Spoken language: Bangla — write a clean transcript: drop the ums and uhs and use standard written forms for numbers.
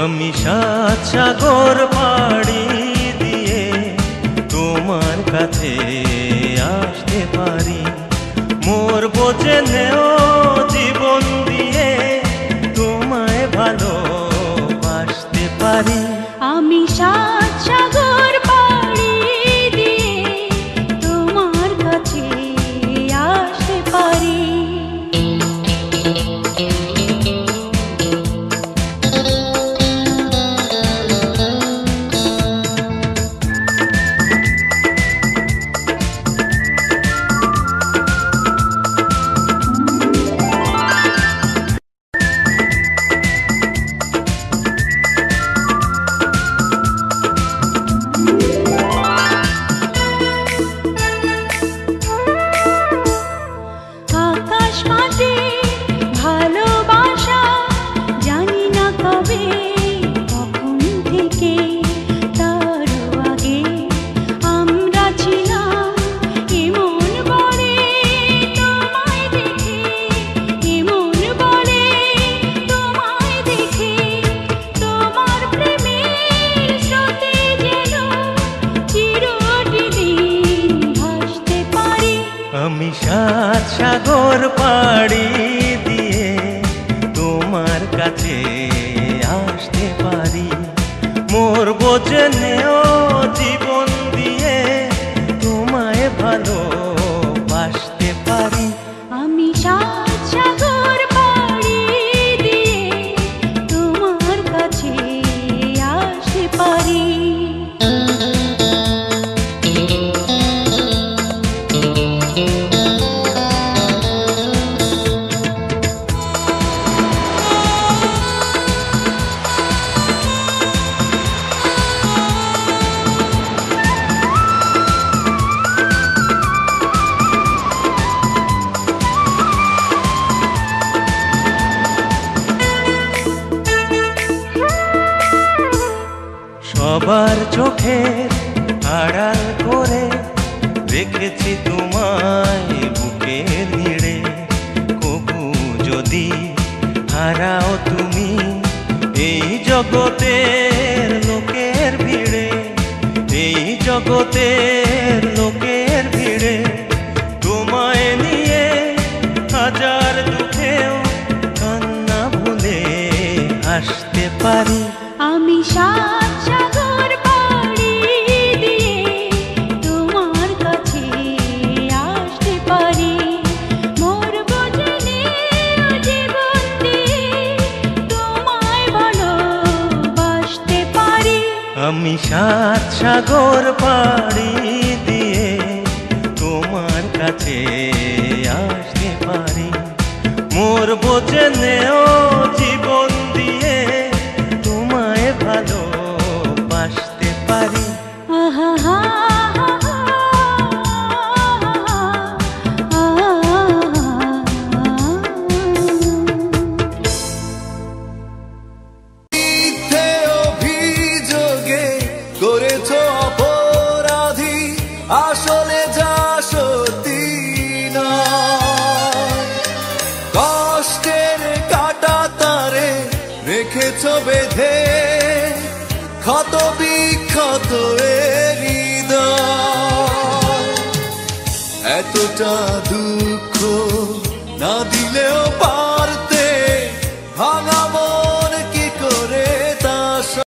আমি সাত সাগর পাড়ি দিয়ে তোমার কাছে আসতে পারি, মোর বোঝে নেও জীবন দিয়ে তোমায় ভালোবাসতে পারি। আমি সাত সাগর পাড়ি দিয়ে তোমার কাছে আসতে পারি। আমি সাত সাগর পাড়ি দিয়ে তোমার কাছে আসতে পারি, মোর বোঝে নেও জীবন দিয়ে তোমায় ভালোবাসতে পারি। আমি সাত সাগর পাড়ি দিয়ে তোমার কাছে আসতে পারি। সবার চোখের আড়াল করে রেখেছি তোমায় বুকের ভিড়ে, কবু যদি হারাও তুমি এই জগতের লোকের ভিড়ে, এই জগতের লোকের ভিড়ে তোমায় নিয়ে হাজার দুঃখেও কান্না ভুলে হাসতে পারি। আমি সাত সাগর পাড়ি দিয়ে তোমার কাছে আসতে পারি, মোর বোঝে নেও জীবন দিয়ে তোমায় ভালোবাসতে পারি। আমি সাত সাগর পাড়ি দিয়ে তোমার কাছে আসতে পারি, মোর বোঝে নেও জীবন দিয়ে তোমায় ভালোবাসতে পারি। আহা হা অভিযোগে করেছ অপরাধী, আসলে যা সত্যি নয়, কষ্টের কাটা তারে রেখেছ বেঁধে ক্ষত বিক্ষত হৃদয়, এতটা দুঃখ না দিলেও